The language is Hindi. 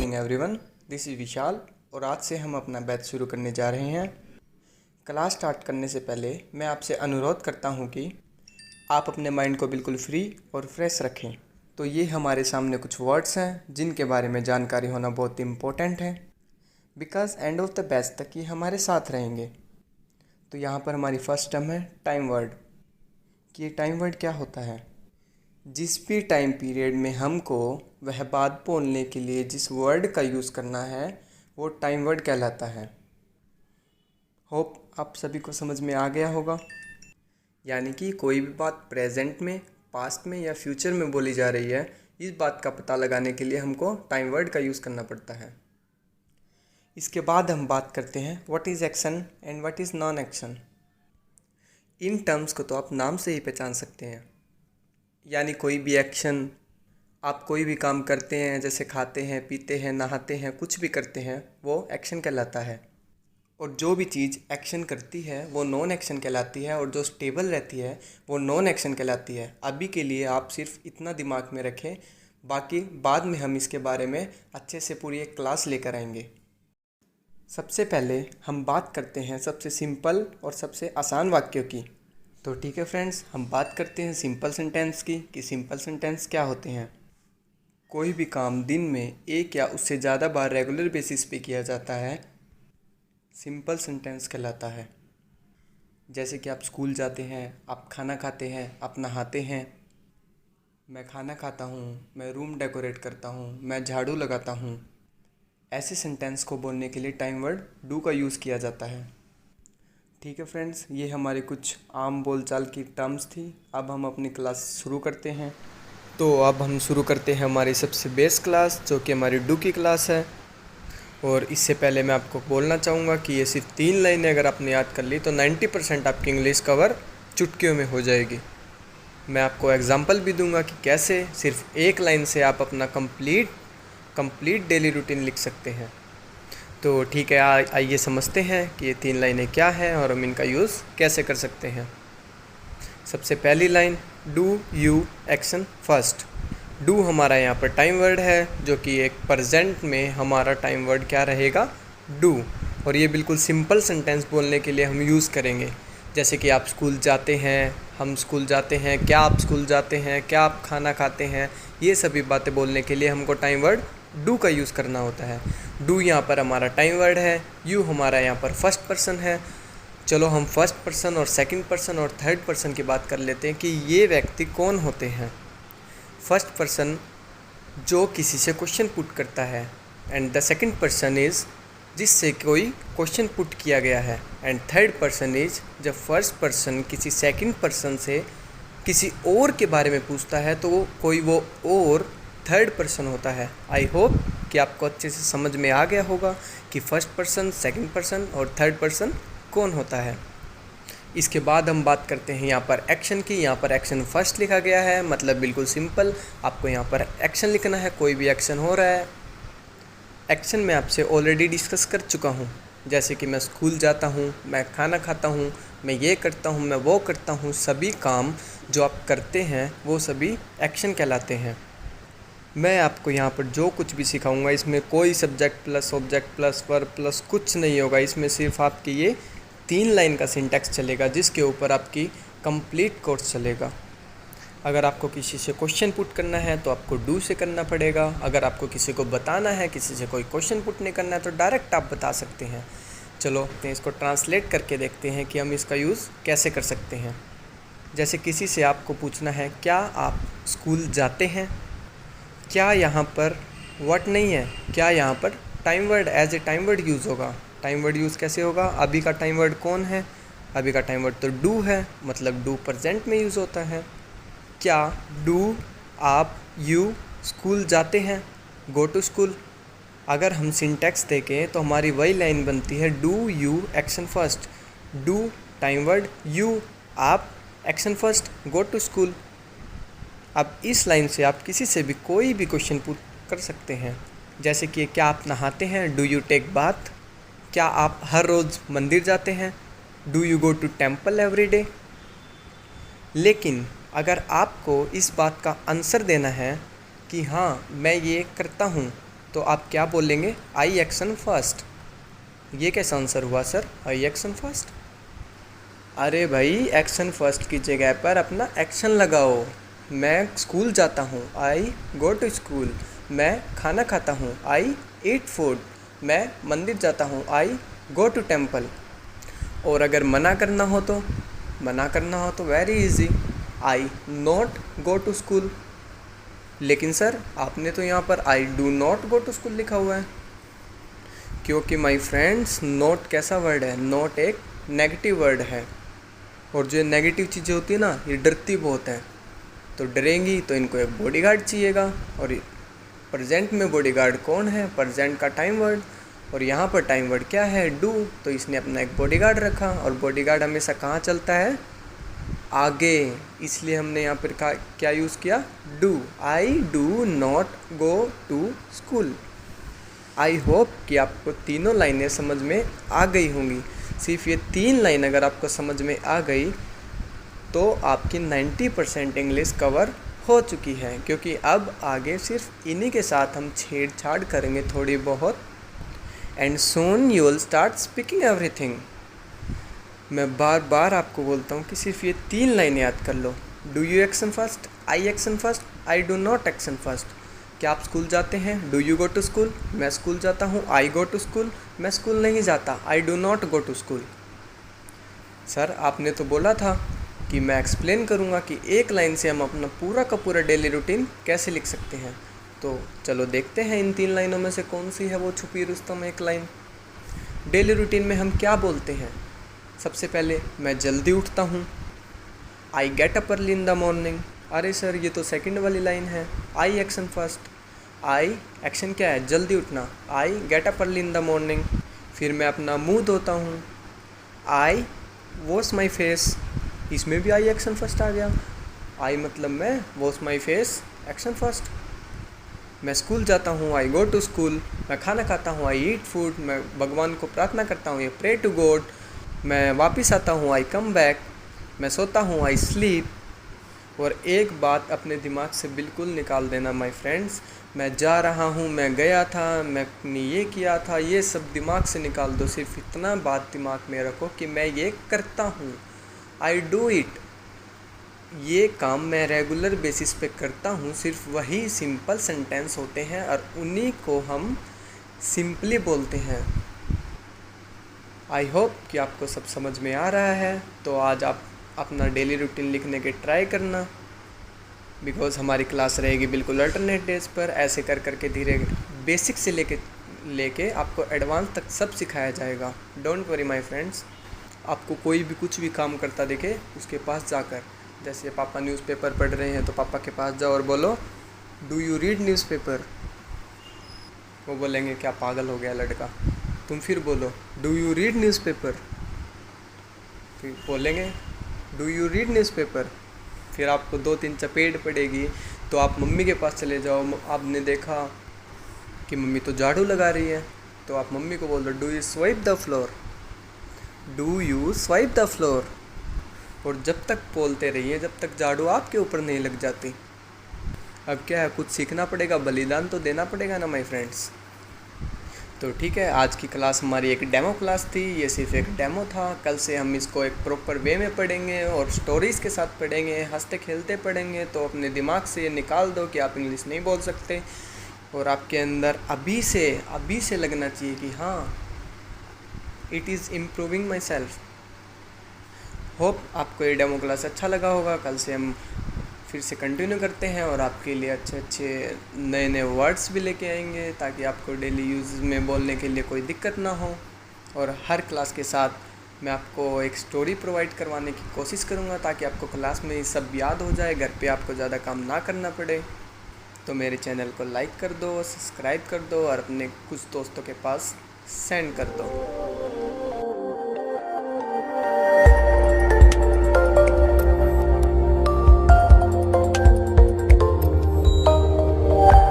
मॉर्निंग एवरीवन, दिस इज़ विशाल और आज से हम अपना बैच शुरू करने जा रहे हैं। क्लास स्टार्ट करने से पहले मैं आपसे अनुरोध करता हूं कि आप अपने माइंड को बिल्कुल फ्री और फ्रेश रखें। तो ये हमारे सामने कुछ वर्ड्स हैं जिनके बारे में जानकारी होना बहुत इम्पोर्टेंट है, because end of the batch तक ये हमारे साथ रहेंगे। तो यहाँ पर हमारी फर्स्ट टर्म है टाइम वर्ड। कि ये टाइम वर्ड क्या होता है? जिस भी टाइम पीरियड में हमको वह बात बोलने के लिए जिस वर्ड का यूज़ करना है वो टाइम वर्ड कहलाता है। होप आप सभी को समझ में आ गया होगा। यानी कि कोई भी बात प्रेजेंट में, पास्ट में या फ्यूचर में बोली जा रही है, इस बात का पता लगाने के लिए हमको टाइम वर्ड का यूज़ करना पड़ता है। इसके बाद हम बात करते हैं what is action and what is non action. In terms को तो आप नाम से ही पहचान सकते हैं। यानी कोई भी एक्शन, आप कोई भी काम करते हैं, जैसे खाते हैं, पीते हैं, नहाते हैं, कुछ भी करते हैं, वो एक्शन कहलाता है। और जो भी चीज़ एक्शन करती है वो नॉन एक्शन कहलाती है, और जो स्टेबल रहती है वो नॉन एक्शन कहलाती है। अभी के लिए आप सिर्फ इतना दिमाग में रखें, बाकी बाद में हम इसके बारे में अच्छे से पूरी एक क्लास लेकर आएंगे। सबसे पहले हम बात करते हैं सबसे सिंपल और सबसे आसान वाक्यों की। तो ठीक है फ्रेंड्स, हम बात करते हैं सिंपल सेंटेंस की कि सिंपल सेंटेंस क्या होते हैं। कोई भी काम दिन में एक या उससे ज़्यादा बार रेगुलर बेसिस पे किया जाता है, सिंपल सेंटेंस कहलाता है। जैसे कि आप स्कूल जाते हैं, आप खाना खाते हैं, आप नहाते हैं। मैं खाना खाता हूँ, मैं रूम डेकोरेट करता हूँ, मैं झाड़ू लगाता हूँ। ऐसे सेंटेंस को बोलने के लिए टाइम वर्ड डू का यूज़ किया जाता है। ठीक है फ्रेंड्स, ये हमारी कुछ आम बोलचाल की टर्म्स थी। अब हम अपनी क्लास शुरू करते हैं। तो अब हम शुरू करते हैं हमारी सबसे बेस क्लास, जो कि हमारी डू की क्लास है। और इससे पहले मैं आपको बोलना चाहूँगा कि ये सिर्फ 3 लाइनें अगर आपने याद कर ली तो 90% आपकी इंग्लिश कवर चुटकियों में हो जाएगी। मैं आपको एग्जांपल भी दूंगा कि कैसे सिर्फ एक लाइन से आप अपना कंप्लीट डेली रूटीन लिख सकते हैं। तो ठीक है, आइए समझते हैं कि ये 3 लाइनें क्या हैं और हम इनका यूज़ कैसे कर सकते हैं। सबसे पहली line, do you action first. Do हमारा यहाँ पर टाइम वर्ड है, जो कि एक प्रेजेंट में हमारा टाइम वर्ड क्या रहेगा? डू। और ये बिल्कुल सिंपल सेंटेंस बोलने के लिए हम यूज़ करेंगे। जैसे कि आप स्कूल जाते हैं, हम स्कूल जाते हैं, क्या आप स्कूल जाते हैं, क्या आप खाना खाते हैं, ये सभी बातें बोलने के लिए हमको टाइम वर्ड डू का यूज़ करना होता है। डू यहाँ पर हमारा टाइम वर्ड है, यू हमारा यहाँ पर फर्स्ट पर्सन है। चलो हम फर्स्ट पर्सन और सेकंड पर्सन और थर्ड पर्सन की बात कर लेते हैं कि ये व्यक्ति कौन होते हैं। फर्स्ट पर्सन जो किसी से क्वेश्चन पुट करता है, and the second person is जिससे कोई क्वेश्चन पुट किया गया है, एंड थर्ड पर्सन इज़ जब फर्स्ट पर्सन किसी सेकंड पर्सन से किसी और के बारे में पूछता है तो वो और थर्ड पर्सन होता है। आई होप कि आपको अच्छे से समझ में आ गया होगा कि फर्स्ट पर्सन, सेकंड पर्सन और थर्ड पर्सन कौन होता है। इसके बाद हम बात करते हैं यहाँ पर एक्शन की। यहाँ पर एक्शन फर्स्ट लिखा गया है, मतलब बिल्कुल सिंपल, आपको यहाँ पर एक्शन लिखना है। कोई भी एक्शन हो रहा है, एक्शन मैं आपसे ऑलरेडी डिस्कस कर चुका हूँ। जैसे कि मैं स्कूल जाता हूँ, मैं खाना खाता हूँ, मैं ये करता हूँ, मैं वो करता हूँ। सभी काम जो आप करते हैं वो सभी एक्शन कहलाते हैं। मैं आपको यहाँ पर जो कुछ भी सिखाऊंगा इसमें कोई subject plus object plus verb plus कुछ नहीं होगा। इसमें सिर्फ आपकी ये 3 लाइन का सिंटैक्स चलेगा, जिसके ऊपर आपकी कंप्लीट कोर्स चलेगा। अगर आपको किसी से क्वेश्चन पुट करना है तो आपको डू से करना पड़ेगा। अगर आपको किसी को बताना है, किसी से कोई क्वेश्चन पुट नहीं करना है तो डायरेक्ट आप बता सकते हैं। चलो इसको ट्रांसलेट करके देखते हैं कि हम इसका यूज़ कैसे कर सकते हैं। जैसे किसी से आपको पूछना है, क्या आप स्कूल जाते हैं? क्या यहाँ पर व्हाट नहीं है, क्या यहाँ पर time word as a time word use होगा। टाइम वर्ड यूज़ कैसे होगा? अभी का टाइम वर्ड कौन है? अभी का टाइम वर्ड तो डू है, मतलब डू प्रेजेंट में यूज़ होता है। क्या डू आप यू स्कूल जाते हैं? Go to school. अगर हम सिंटैक्स देखें तो हमारी वही लाइन बनती है, do you action first. Do time word, you आप action first, go to school. अब इस लाइन से आप किसी से भी कोई भी क्वेश्चन पुट कर सकते हैं। जैसे कि क्या आप नहाते हैं? Do you take bath? क्या आप हर रोज़ मंदिर जाते हैं? Do you go to temple every day? लेकिन अगर आपको इस बात का आंसर देना है कि हाँ मैं ये करता हूँ, तो तो आप क्या बोलेंगे? आई एक्शन फर्स्ट। ये कैसा आंसर हुआ सर? आई एक्शन फर्स्ट। अरे भाई, एक्शन फर्स्ट की जगह पर अपना एक्शन लगाओ। मैं स्कूल जाता हूँ, आई गो टू स्कूल। मैं खाना खाता हूँ, आई ईट फूड। मैं मंदिर जाता हूँ, आई गो टू टेम्पल। और अगर मना करना हो तो very easy, I not go to school. लेकिन सर आपने तो यहाँ पर I do not go to school लिखा हुआ है, क्योंकि माय फ्रेंड्स नॉट कैसा वर्ड है? नॉट एक नेगेटिव वर्ड है, और जो नेगेटिव चीज़ें होती है ना, ये डरती बहुत है। तो डरेंगी तो इनको एक बॉडीगार्ड चाहिएगा, और प्रेजेंट में बॉडीगार्ड कौन है? प्रेजेंट का टाइम वर्ड, और यहाँ पर टाइम वर्ड क्या है? डू। तो इसने अपना एक बॉडीगार्ड रखा, और बॉडीगार्ड हमेशा कहाँ चलता है? आगे। इसलिए हमने यहाँ पर क्या यूज़ किया? Do. I do not go to school. I hope कि आपको तीनों लाइनें समझ में आ गई होंगी। सिर्फ ये 3 लाइन अगर आपको समझ में आ गई तो आपकी 90% इंग्लिश कवर हो चुकी है, क्योंकि अब आगे सिर्फ इन्हीं के साथ हम छेड़छाड़ करेंगे थोड़ी बहुत। And soon you will start speaking everything. मैं बार बार आपको बोलता हूँ कि सिर्फ ये 3 लाइनें याद कर लो। Do you action first, I action first, I do not action first. क्या आप स्कूल जाते हैं? Do you go to school? मैं स्कूल जाता हूँ, आई गो टू स्कूल। मैं स्कूल नहीं जाता, I do not go to school. Sir आपने तो बोला था कि मैं एक्सप्लेन करूँगा कि एक लाइन से हम अपना पूरा का पूरा डेली रूटीन कैसे लिख सकते हैं। तो चलो देखते हैं इन 3 लाइनों में से कौन सी है वो छुपी रुस्तम एक लाइन। डेली रूटीन में हम क्या बोलते हैं? सबसे पहले मैं जल्दी उठता हूँ, I get up early in the morning. अरे सर ये तो सेकंड वाली लाइन है, आई एक्शन फर्स्ट। आई एक्शन क्या है? जल्दी उठना, I get up early in the morning. फिर मैं अपना मुंह धोता हूँ, आई वॉश माई फेस। इसमें भी आई एक्शन फर्स्ट आ गया। आई मतलब मैं, wash my face action first. मैं स्कूल जाता हूँ, आई गो टू स्कूल। मैं खाना खाता हूँ, आई ईट फूड। मैं भगवान को प्रार्थना करता हूँ, ये प्रे टू गॉड। मैं वापस आता हूँ, आई कम बैक। मैं सोता हूँ, आई स्लीप। और एक बात अपने दिमाग से बिल्कुल निकाल देना माय फ्रेंड्स, मैं जा रहा हूँ, मैं गया था, मैंने ये किया था, ये सब दिमाग से निकाल दो। सिर्फ इतना बात दिमाग में रखो कि मैं ये करता हूँ, आई डू इट। ये काम मैं रेगुलर बेसिस पे करता हूँ। सिर्फ वही सिंपल सेंटेंस होते हैं और उन्हीं को हम सिंपली बोलते हैं। आई होप कि आपको सब समझ में आ रहा है। तो आज आप अपना डेली रूटीन लिखने के ट्राई करना, बिकॉज़ हमारी क्लास रहेगी बिल्कुल अल्टरनेट डेज पर। ऐसे कर करके धीरे बेसिक से लेके आपको एडवांस तक सब सिखाया जाएगा। Don't worry my friends. आपको कोई भी कुछ भी काम करता देखे उसके पास जाकर, जैसे पापा न्यूज़पेपर पढ़ रहे हैं तो पापा के पास जाओ और बोलो डू यू रीड न्यूज़पेपर। वो बोलेंगे क्या पागल हो गया लड़का। तुम फिर बोलो डू यू रीड न्यूज़पेपर। फिर बोलेंगे डू यू रीड न्यूज़पेपर। फिर आपको 2-3 चपेट पड़ेगी तो आप मम्मी के पास चले जाओ। आपने देखा कि मम्मी तो झाड़ू लगा रही है, तो आप मम्मी को बोल दो do you swipe the floor, do you swipe the floor. और जब तक बोलते रहिए जब तक झाड़ू आपके ऊपर नहीं लग जाती। अब क्या है, कुछ सीखना पड़ेगा, बलिदान तो देना पड़ेगा ना माय फ्रेंड्स। तो ठीक है, आज की क्लास हमारी एक डेमो क्लास थी। ये सिर्फ एक डेमो था। कल से हम इसको एक प्रॉपर वे में पढ़ेंगे और स्टोरीज़ के साथ पढ़ेंगे, हंसते खेलते पढ़ेंगे। तो अपने दिमाग से ये निकाल दो कि आप इंग्लिश नहीं बोल सकते, और आपके अंदर अभी से लगना चाहिए कि हाँ, it is improving my self. Hope आपको ये डेमो क्लास अच्छा लगा होगा। कल से हम फिर से कंटिन्यू करते हैं और आपके लिए अच्छे नए वर्ड्स भी लेके आएंगे, ताकि आपको डेली यूज़ में बोलने के लिए कोई दिक्कत ना हो। और हर क्लास के साथ मैं आपको एक स्टोरी प्रोवाइड करवाने की कोशिश करूँगा, ताकि आपको क्लास में ये सब याद हो जाए, घर पे आपको ज़्यादा काम ना करना पड़े। तो मेरे चैनल को लाइक कर दो, सब्सक्राइब कर दो और अपने कुछ दोस्तों के पास सेंड कर दो।